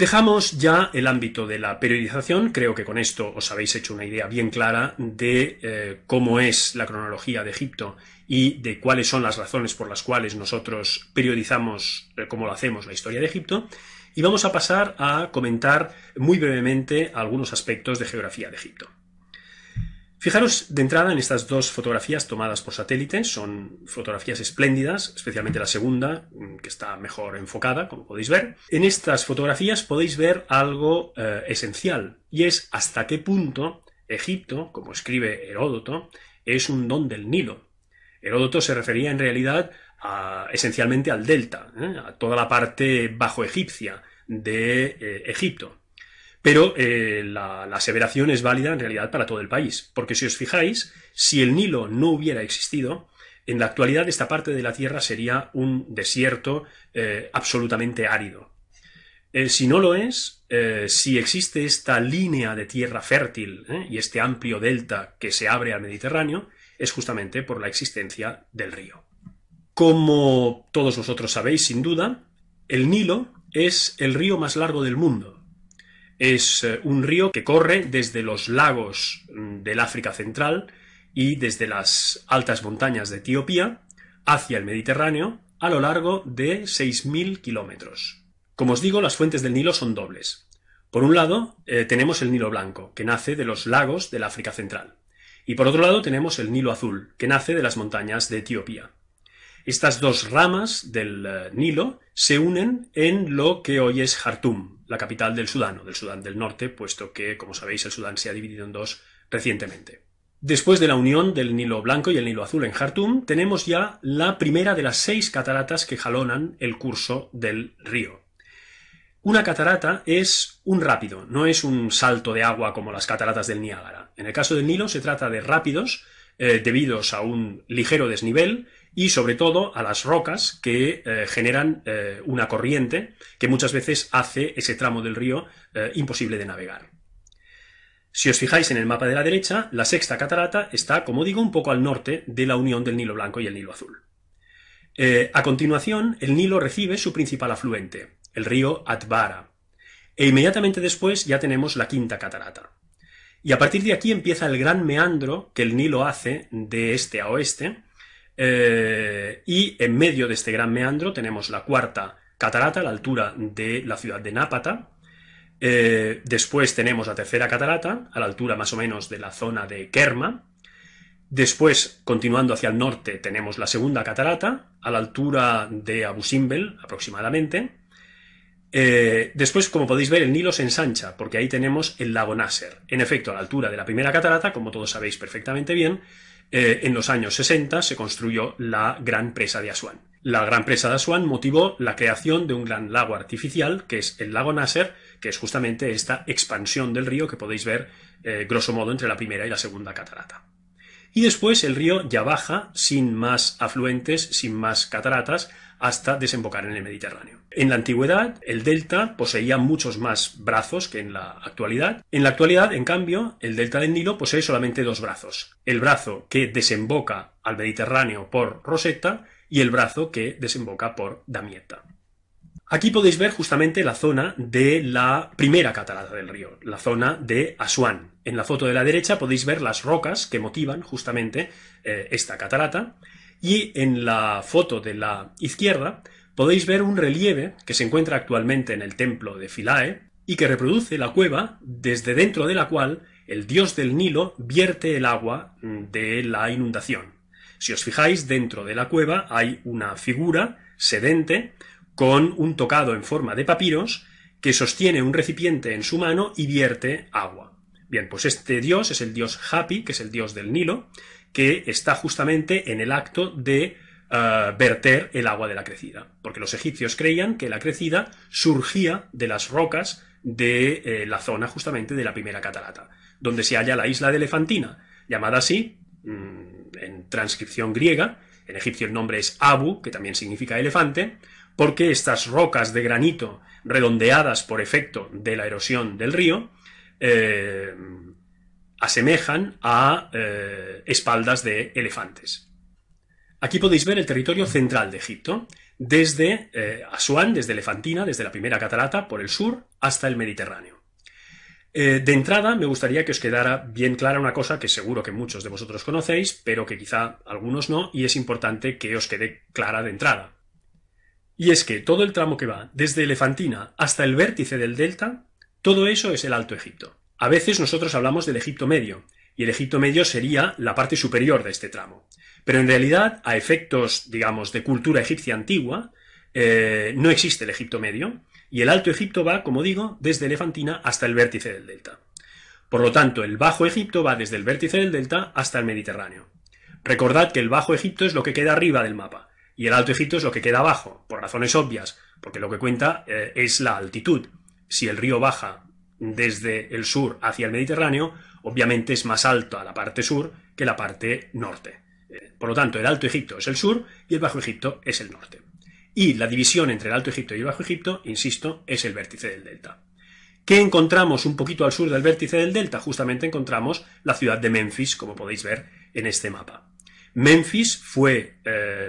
Dejamos ya el ámbito de la periodización. Creo que con esto os habéis hecho una idea bien clara de cómo es la cronología de Egipto y de cuáles son las razones por las cuales nosotros periodizamos, como lo hacemos, la historia de Egipto. Y vamos a pasar a comentar muy brevemente algunos aspectos de geografía de Egipto. Fijaros de entrada en estas dos fotografías tomadas por satélite. Son fotografías espléndidas, especialmente la segunda, que está mejor enfocada, como podéis ver. En estas fotografías podéis ver algo esencial, y es hasta qué punto Egipto, como escribe Heródoto, es un don del Nilo. Heródoto se refería en realidad esencialmente al delta, a toda la parte bajo egipcia de Egipto. Pero la aseveración es válida en realidad para todo el país, porque si os fijáis, si el Nilo no hubiera existido, en la actualidad esta parte de la Tierra sería un desierto absolutamente árido. Si no lo es, si existe esta línea de tierra fértil y este amplio delta que se abre al Mediterráneo, es justamente por la existencia del río. Como todos vosotros sabéis, sin duda, el Nilo es el río más largo del mundo. Es un río que corre desde los lagos del África Central y desde las altas montañas de Etiopía hacia el Mediterráneo a lo largo de 6.000 kilómetros. Como os digo, las fuentes del Nilo son dobles. Por un lado, tenemos el Nilo Blanco, que nace de los lagos del África Central. Y por otro lado, tenemos el Nilo Azul, que nace de las montañas de Etiopía. Estas dos ramas del Nilo se unen en lo que hoy es Jartum, la capital del Sudán del Norte, puesto que, como sabéis, el Sudán se ha dividido en dos recientemente. Después de la unión del Nilo Blanco y el Nilo Azul en Jartum, tenemos ya la primera de las 6 cataratas que jalonan el curso del río. Una catarata es un rápido, no es un salto de agua como las cataratas del Niágara. En el caso del Nilo se trata de rápidos debidos a un ligero desnivel y sobre todo a las rocas que generan una corriente que muchas veces hace ese tramo del río imposible de navegar. Si os fijáis en el mapa de la derecha, la sexta catarata está, como digo, un poco al norte de la unión del Nilo Blanco y el Nilo Azul. A continuación, el Nilo recibe su principal afluente, el río Atbara, e inmediatamente después ya tenemos la quinta catarata. Y a partir de aquí empieza el gran meandro que el Nilo hace de este a oeste, y en medio de este gran meandro tenemos la cuarta catarata a la altura de la ciudad de Nápata. Después tenemos la tercera catarata a la altura más o menos de la zona de Kerma. Después, continuando hacia el norte, tenemos la segunda catarata a la altura de Abu Simbel aproximadamente. Después, como podéis ver, el Nilo se ensancha porque ahí tenemos el lago Nasser. En efecto, a la altura de la primera catarata, como todos sabéis perfectamente bien, en los años 60 se construyó la Gran Presa de Asuán. La Gran Presa de Asuán motivó la creación de un gran lago artificial, que es el lago Nasser, que es justamente esta expansión del río que podéis ver, grosso modo, entre la primera y la segunda catarata. Y después el río ya baja sin más afluentes, sin más cataratas, hasta desembocar en el Mediterráneo. En la antigüedad, el delta poseía muchos más brazos que en la actualidad. En la actualidad, en cambio, el delta del Nilo posee solamente 2 brazos. El brazo que desemboca al Mediterráneo por Rosetta y el brazo que desemboca por Damietta. Aquí podéis ver justamente la zona de la primera catarata del río, la zona de Asuán. En la foto de la derecha podéis ver las rocas que motivan justamente esta catarata, y en la foto de la izquierda podéis ver un relieve que se encuentra actualmente en el templo de Philae y que reproduce la cueva desde dentro de la cual el dios del Nilo vierte el agua de la inundación. Si os fijáis, dentro de la cueva hay una figura sedente con un tocado en forma de papiros que sostiene un recipiente en su mano y vierte agua. Bien, pues este dios es el dios Hapi, que es el dios del Nilo, que está justamente en el acto de verter el agua de la crecida, porque los egipcios creían que la crecida surgía de las rocas de la zona justamente de la primera catarata, donde se halla la isla de Elefantina, llamada así en transcripción griega. En egipcio el nombre es Abu, que también significa elefante, porque estas rocas de granito redondeadas por efecto de la erosión del río asemejan a espaldas de elefantes. Aquí podéis ver el territorio central de Egipto, desde Asuán, desde Elefantina, desde la primera catarata por el sur hasta el Mediterráneo. De entrada, me gustaría que os quedara bien clara una cosa que seguro que muchos de vosotros conocéis, pero que quizá algunos no, y es importante que os quede clara de entrada. Y es que todo el tramo que va desde Elefantina hasta el vértice del delta, todo eso es el Alto Egipto. A veces nosotros hablamos del Egipto Medio, y el Egipto Medio sería la parte superior de este tramo. Pero en realidad, a efectos, digamos, de cultura egipcia antigua, no existe el Egipto Medio, y el Alto Egipto va, como digo, desde Elefantina hasta el vértice del delta. Por lo tanto, el Bajo Egipto va desde el vértice del delta hasta el Mediterráneo. Recordad que el Bajo Egipto es lo que queda arriba del mapa, y el Alto Egipto es lo que queda abajo, por razones obvias, porque lo que cuenta es la altitud. Si el río baja desde el sur hacia el Mediterráneo, obviamente es más alto a la parte sur que la parte norte. Por lo tanto, el Alto Egipto es el sur y el Bajo Egipto es el norte. Y la división entre el Alto Egipto y el Bajo Egipto, insisto, es el vértice del delta. ¿Qué encontramos un poquito al sur del vértice del delta? Justamente encontramos la ciudad de Menfis, como podéis ver en este mapa. Menfis fue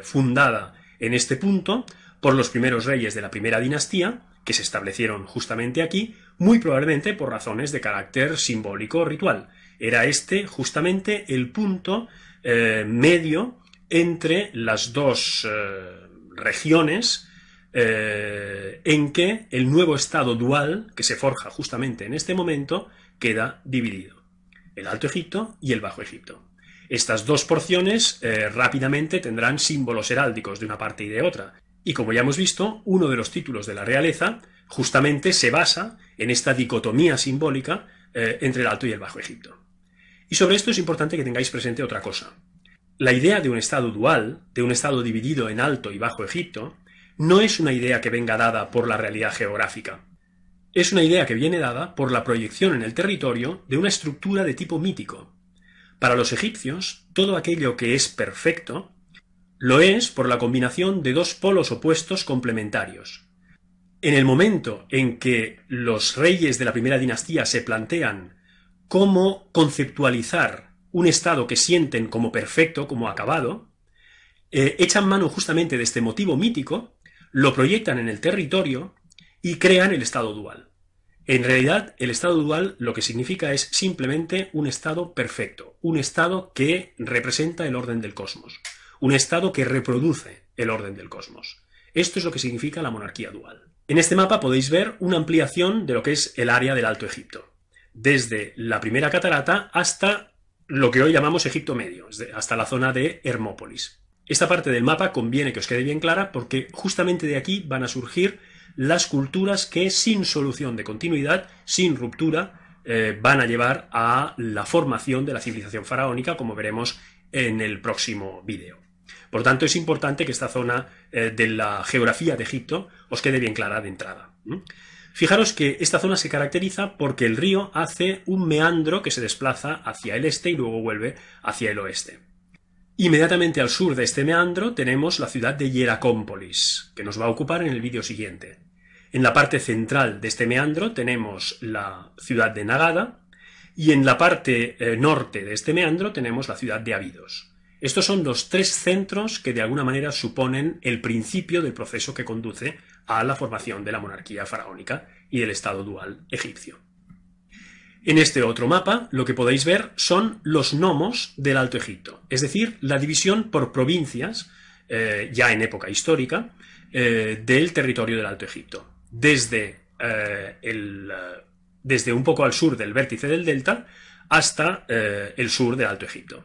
fundada en este punto por los primeros reyes de la primera dinastía, que se establecieron justamente aquí, muy probablemente por razones de carácter simbólico o ritual. Era este justamente el punto medio entre las dos regiones en que el nuevo estado dual, que se forja justamente en este momento, queda dividido. El Alto Egipto y el Bajo Egipto. Estas dos porciones rápidamente tendrán símbolos heráldicos de una parte y de otra. Y como ya hemos visto, uno de los títulos de la realeza justamente se basa en esta dicotomía simbólica entre el Alto y el Bajo Egipto. Y sobre esto es importante que tengáis presente otra cosa. La idea de un estado dual, de un estado dividido en Alto y Bajo Egipto, no es una idea que venga dada por la realidad geográfica. Es una idea que viene dada por la proyección en el territorio de una estructura de tipo mítico. Para los egipcios, todo aquello que es perfecto lo es por la combinación de dos polos opuestos complementarios. En el momento en que los reyes de la primera dinastía se plantean cómo conceptualizar un estado que sienten como perfecto, como acabado, echan mano justamente de este motivo mítico, lo proyectan en el territorio y crean el estado dual. En realidad, el estado dual lo que significa es simplemente un estado perfecto, un estado que representa el orden del cosmos, un estado que reproduce el orden del cosmos. Esto es lo que significa la monarquía dual. En este mapa podéis ver una ampliación de lo que es el área del Alto Egipto, desde la primera catarata hasta lo que hoy llamamos Egipto Medio, hasta la zona de Hermópolis. Esta parte del mapa conviene que os quede bien clara porque justamente de aquí van a surgir las culturas que sin solución de continuidad, sin ruptura, van a llevar a la formación de la civilización faraónica, como veremos en el próximo vídeo. Por tanto, es importante que esta zona de la geografía de Egipto os quede bien clara de entrada. Fijaros que esta zona se caracteriza porque el río hace un meandro que se desplaza hacia el este y luego vuelve hacia el oeste. Inmediatamente al sur de este meandro tenemos la ciudad de Hieracómpolis, que nos va a ocupar en el vídeo siguiente. En la parte central de este meandro tenemos la ciudad de Nagada y en la parte norte de este meandro tenemos la ciudad de Abidos. Estos son los tres centros que de alguna manera suponen el principio del proceso que conduce a la formación de la monarquía faraónica y del estado dual egipcio. En este otro mapa lo que podéis ver son los nomos del Alto Egipto, es decir, la división por provincias, ya en época histórica, del territorio del Alto Egipto, desde un poco al sur del vértice del delta hasta el sur del Alto Egipto.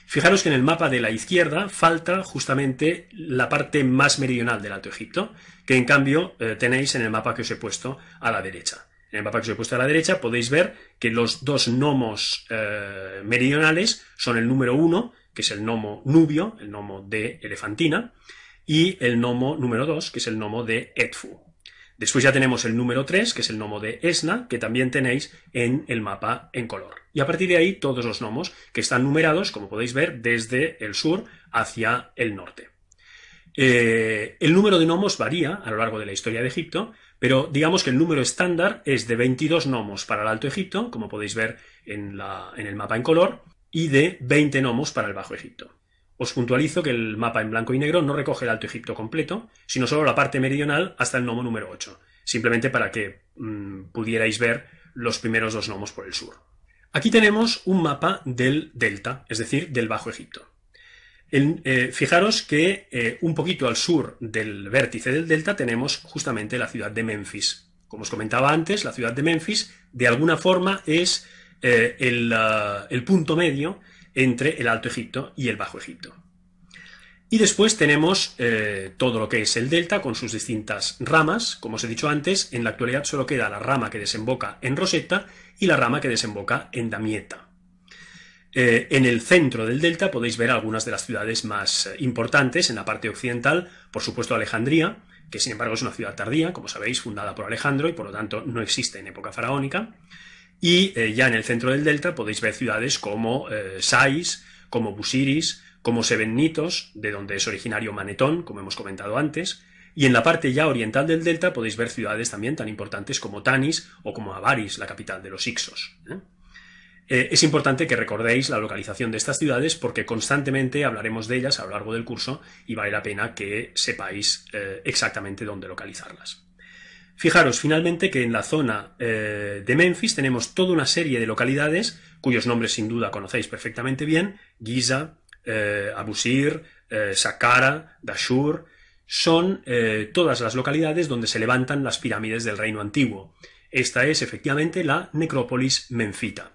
Fijaros que en el mapa de la izquierda falta justamente la parte más meridional del Alto Egipto, que en cambio tenéis en el mapa que os he puesto a la derecha. En el mapa que os he puesto a la derecha podéis ver que los dos nomos meridionales son el número 1, que es el nomo Nubio, el nomo de Elefantina, y el nomo número 2, que es el nomo de Edfu. Después ya tenemos el número 3, que es el nomo de Esna, que también tenéis en el mapa en color. Y a partir de ahí todos los nomos que están numerados, como podéis ver, desde el sur hacia el norte. El número de nomos varía a lo largo de la historia de Egipto, pero digamos que el número estándar es de 22 nomos para el Alto Egipto, como podéis ver en el mapa en color, y de 20 nomos para el Bajo Egipto. os puntualizo que el mapa en blanco y negro no recoge el Alto Egipto completo, sino solo la parte meridional hasta el gnomo número 8, simplemente para que pudierais ver los primeros dos gnomos por el sur. Aquí tenemos un mapa del delta, es decir, del Bajo Egipto. Fijaros que un poquito al sur del vértice del delta tenemos justamente la ciudad de Menfis. Como os comentaba antes, la ciudad de Menfis de alguna forma es el punto medio entre el Alto Egipto y el Bajo Egipto. Y después tenemos todo lo que es el delta con sus distintas ramas. Como os he dicho antes, en la actualidad solo queda la rama que desemboca en Rosetta y la rama que desemboca en Damietta. En el centro del delta podéis ver algunas de las ciudades más importantes. En la parte occidental, por supuesto, Alejandría, que sin embargo es una ciudad tardía, como sabéis, fundada por Alejandro y por lo tanto no existe en época faraónica. Y ya en el centro del delta podéis ver ciudades como Sais, como Busiris, como Sebennytos, de donde es originario Manetón, como hemos comentado antes. Y en la parte ya oriental del delta podéis ver ciudades también tan importantes como Tanis o como Avaris, la capital de los Hicsos. Es importante que recordéis la localización de estas ciudades porque constantemente hablaremos de ellas a lo largo del curso y vale la pena que sepáis exactamente dónde localizarlas. Fijaros finalmente que en la zona de Menfis tenemos toda una serie de localidades cuyos nombres sin duda conocéis perfectamente bien: Giza, Abusir, Saqqara, Dashur. Son todas las localidades donde se levantan las pirámides del reino antiguo. Esta es efectivamente la necrópolis menfita.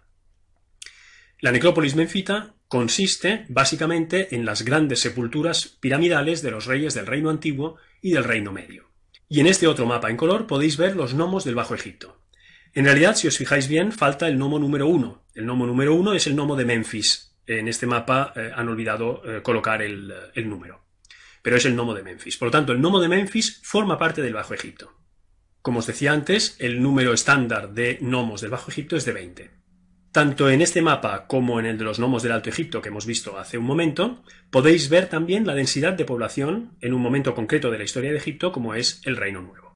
La necrópolis menfita consiste básicamente en las grandes sepulturas piramidales de los reyes del reino antiguo y del reino medio. Y en este otro mapa en color podéis ver los gnomos del Bajo Egipto. En realidad, si os fijáis bien, falta el gnomo número 1. El gnomo número 1 es el gnomo de Menfis. En este mapa han olvidado colocar el número. Pero es el gnomo de Menfis. Por lo tanto, el gnomo de Menfis forma parte del Bajo Egipto. Como os decía antes, el número estándar de gnomos del Bajo Egipto es de 20. Tanto en este mapa como en el de los gnomos del Alto Egipto que hemos visto hace un momento, podéis ver también la densidad de población en un momento concreto de la historia de Egipto como es el Reino Nuevo.